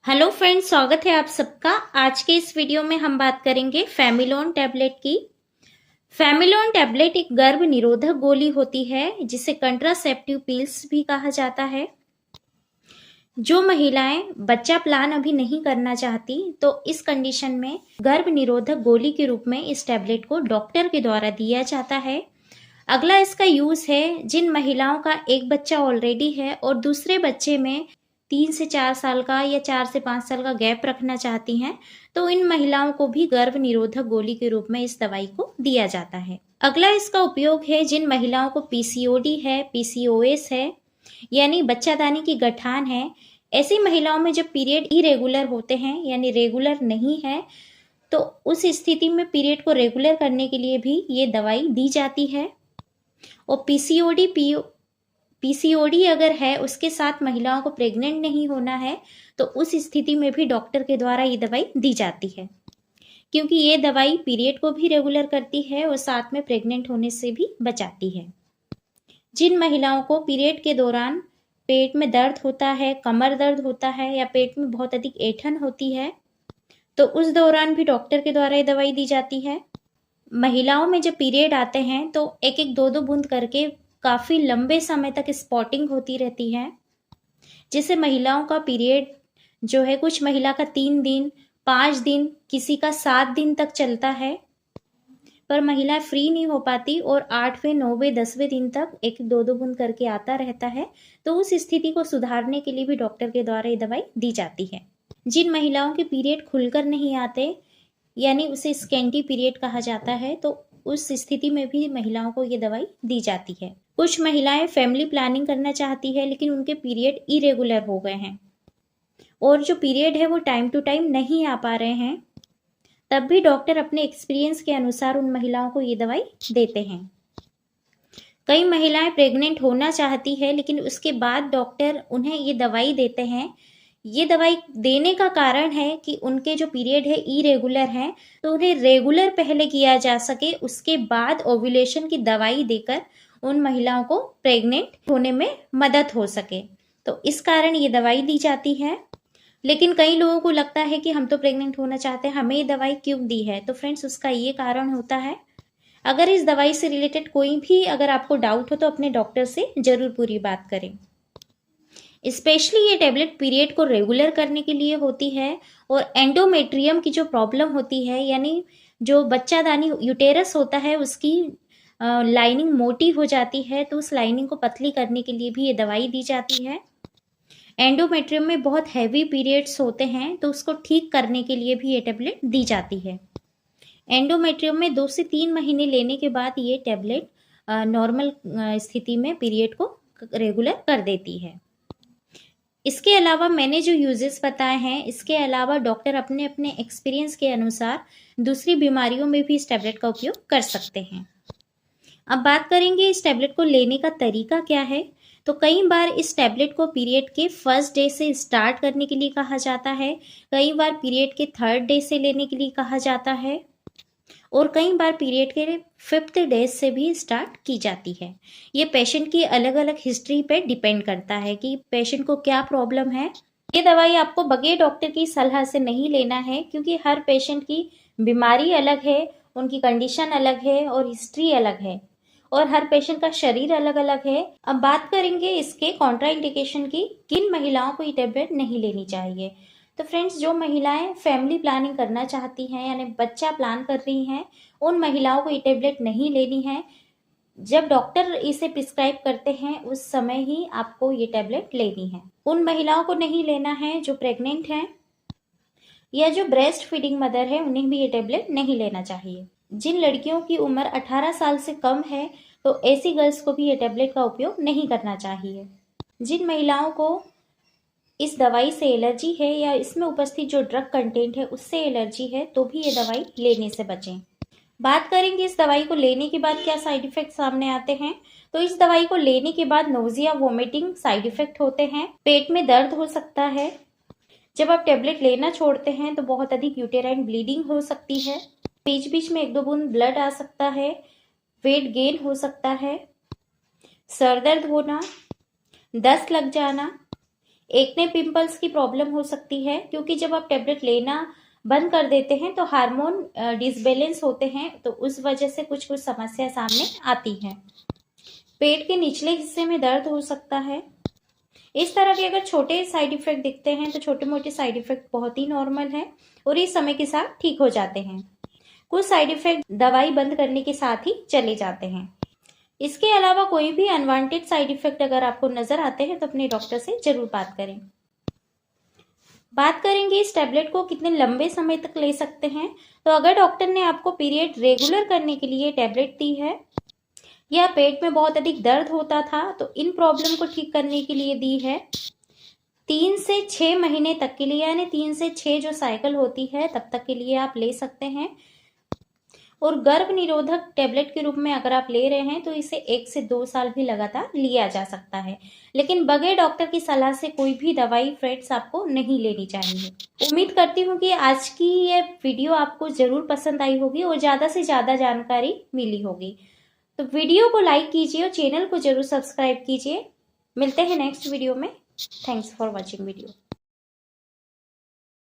Hello friends, स्वागत है आप सबका। आज के इस वीडियो में हम बात करेंगे फेमिलोन टैबलेट की। फेमिलोन टैबलेट एक गर्भ निरोधक गोली होती है जिसे कंट्रासेप्टिव पिल्स भी कहा जाता है। जो महिलाएं बच्चा प्लान अभी नहीं करना चाहती तो इस कंडीशन में गर्भ निरोधक गोली के रूप में इस टैबलेट को डॉक्टर के द्वारा दिया जाता है। अगला इसका यूज है जिन महिलाओं का एक बच्चा ऑलरेडी है और दूसरे बच्चे में 3 से 4 साल का या 4 से 5 साल का गैप रखना चाहती हैं, तो इन महिलाओं को भी गर्भ निरोधक गोली के रूप में इस दवाई को दिया जाता है। अगला इसका उपयोग है जिन महिलाओं को पीसीओडी है, पीसीओएस है, यानी बच्चादानी की गठान है। ऐसी महिलाओं में जब पीरियड इरेगुलर होते हैं यानी रेगुलर नहीं है, तो उस स्थिति में पीरियड को रेगुलर करने के लिए भी ये दवाई दी जाती है। और पीसीओडी अगर है, उसके साथ महिलाओं को प्रेग्नेंट नहीं होना है, तो उस स्थिति में भी डॉक्टर के द्वारा ये दवाई दी जाती है, क्योंकि ये दवाई पीरियड को भी रेगुलर करती है और साथ में प्रेग्नेंट होने से भी बचाती है। जिन महिलाओं को पीरियड के दौरान पेट में दर्द होता है, कमर दर्द होता है या पेट में बहुत अधिक ऐंठन होती है, तो उस दौरान भी डॉक्टर के द्वारा ये दवाई दी जाती है। महिलाओं में जब पीरियड आते हैं तो एक एक दो दो बूंद करके काफी लंबे समय तक स्पॉटिंग होती रहती है, जिससे महिलाओं का पीरियड जो है, कुछ महिला का 3 दिन, 5 दिन, किसी का 7 दिन तक चलता है, पर महिला फ्री नहीं हो पाती और 8वें, 9वें, 10वें दिन तक एक दो दो बूंद करके आता रहता है। तो उस स्थिति को सुधारने के लिए भी डॉक्टर के द्वारा ये दवाई दी जाती है। जिन महिलाओं के पीरियड खुलकर नहीं आते, यानी उसे स्कैंटी पीरियड कहा जाता है, तो उस स्थिति में भी महिलाओं को ये दवाई दी जाती है। कुछ महिलाएं फैमिली प्लानिंग करना चाहती है लेकिन उनके पीरियड इरेगुलर हो गए हैं और जो पीरियड है वो टाइम टू टाइम नहीं आ पा रहे हैं, तब भी डॉक्टर अपने एक्सपीरियंस के अनुसार उन महिलाओं को ये दवाई देते हैं। कई महिलाएं प्रेग्नेंट होना चाहती है लेकिन उसके बाद डॉक्टर उन्हें ये दवाई देते हैं। ये दवाई देने का कारण है कि उनके जो पीरियड है इरेगुलर है, तो उन्हें रेगुलर पहले किया जा सके, उसके बाद ओव्यूलेशन की दवाई देकर उन महिलाओं को प्रेग्नेंट होने में मदद हो सके। तो इस कारण ये दवाई दी जाती है। लेकिन कई लोगों को लगता है कि हम तो प्रेग्नेंट होना चाहते हैं, हमें ये दवाई क्यों दी है? तो फ्रेंड्स, उसका ये कारण होता है। अगर इस दवाई से रिलेटेड कोई भी अगर आपको डाउट हो तो अपने डॉक्टर से जरूर पूरी बात करें। स्पेशली ये टैबलेट पीरियड को रेगुलर करने के लिए होती है और एंडोमेट्रियम की जो प्रॉब्लम होती है, यानी जो बच्चादानी यूटेरस होता है उसकी लाइनिंग मोटी हो जाती है, तो उस लाइनिंग को पतली करने के लिए भी ये दवाई दी जाती है। एंडोमेट्रियम में बहुत हैवी पीरियड्स होते हैं, तो उसको ठीक करने के लिए भी ये टैबलेट दी जाती है। एंडोमेट्रियम में 2 से 3 महीने लेने के बाद ये टैबलेट नॉर्मल स्थिति में पीरियड को रेगुलर कर देती है। इसके अलावा मैंने जो यूजेस बताए हैं, इसके अलावा डॉक्टर अपने अपने एक्सपीरियंस के अनुसार दूसरी बीमारियों में भी इस टैबलेट का उपयोग कर सकते हैं। अब बात करेंगे इस टैबलेट को लेने का तरीका क्या है। तो कई बार इस टैबलेट को पीरियड के फर्स्ट डे से स्टार्ट करने के लिए कहा जाता है, कई बार पीरियड के 3rd डे से लेने के लिए कहा जाता है और कई बार पीरियड के 5th डे से भी स्टार्ट की जाती है। ये पेशेंट की अलग अलग हिस्ट्री पे डिपेंड करता है कि पेशेंट को क्या प्रॉब्लम है। ये दवाई आपको बगैर डॉक्टर की सलाह से नहीं लेना है, क्योंकि हर पेशेंट की बीमारी अलग है, उनकी कंडीशन अलग है और हिस्ट्री अलग है और हर पेशेंट का शरीर अलग अलग है। अब बात करेंगे इसके कॉन्ट्राइंडिकेशन की, किन महिलाओं को ये टैबलेट नहीं लेनी चाहिए। तो फ्रेंड्स, जो महिलाएं फैमिली प्लानिंग करना चाहती हैं यानी बच्चा प्लान कर रही हैं, उन महिलाओं को ये टैबलेट नहीं लेनी है। जब डॉक्टर इसे प्रिस्क्राइब करते हैं उस समय ही आपको ये टैबलेट लेनी है। उन महिलाओं को नहीं लेना है जो प्रेग्नेंट हैं या जो ब्रेस्ट फीडिंग मदर है, उन्हें भी ये टैबलेट नहीं लेना चाहिए। जिन लड़कियों की उम्र 18 साल से कम है, तो ऐसी गर्ल्स को भी ये टैबलेट का उपयोग नहीं करना चाहिए। जिन महिलाओं को इस दवाई से एलर्जी है या इसमें उपस्थित जो ड्रग कंटेंट है उससे एलर्जी है, तो भी ये दवाई लेने से बचें। बात करेंगे इस दवाई को लेने के बाद क्या साइड इफेक्ट सामने आते हैं। तो इस दवाई को लेने के बाद नोजिया, वोमिटिंग साइड इफेक्ट होते हैं, पेट में दर्द हो सकता है। जब आप टैबलेट लेना छोड़ते हैं तो बहुत अधिक यूटेराइन ब्लीडिंग हो सकती है, बीच बीच में 1-2 बूंद ब्लड आ सकता है, वेट गेन हो सकता है, सर दर्द होना, दस्त लग जाना, एक्ने पिंपल्स की प्रॉब्लम हो सकती है, क्योंकि जब आप टेबलेट लेना बंद कर देते हैं तो हार्मोन डिसबैलेंस होते हैं, तो उस वजह से कुछ कुछ समस्या सामने आती है। पेट के निचले हिस्से में दर्द हो सकता है। इस तरह के अगर छोटे साइड इफेक्ट दिखते हैं तो छोटे मोटे साइड इफेक्ट बहुत ही नॉर्मल है और ये समय के साथ ठीक हो जाते हैं। कुछ साइड इफेक्ट दवाई बंद करने के साथ ही चले जाते हैं। इसके अलावा कोई भी अनवांटेड साइड इफेक्ट अगर आपको नजर आते हैं तो अपने डॉक्टर से जरूर बात करें। बात करेंगे इस टैबलेट को कितने लंबे समय तक ले सकते हैं। तो अगर डॉक्टर ने आपको पीरियड रेगुलर करने के लिए टैबलेट दी है या पेट में बहुत अधिक दर्द होता था तो इन प्रॉब्लम को ठीक करने के लिए दी है, 3 से 6 महीने तक के लिए, यानी 3 से 6 जो साइकिल होती है तब तक के लिए आप ले सकते हैं। और गर्भ निरोधक टैबलेट के रूप में अगर आप ले रहे हैं तो इसे 1 से 2 साल भी लगातार लिया जा सकता है, लेकिन बगैर डॉक्टर की सलाह से कोई भी दवाई फ्रेंड्स आपको नहीं लेनी चाहिए। उम्मीद करती हूँ कि आज की ये वीडियो आपको जरूर पसंद आई होगी और ज्यादा से ज्यादा जानकारी मिली होगी। तो वीडियो को लाइक कीजिए और चैनल को जरूर सब्सक्राइब कीजिए। मिलते हैं नेक्स्ट वीडियो में। Thanks for watching video.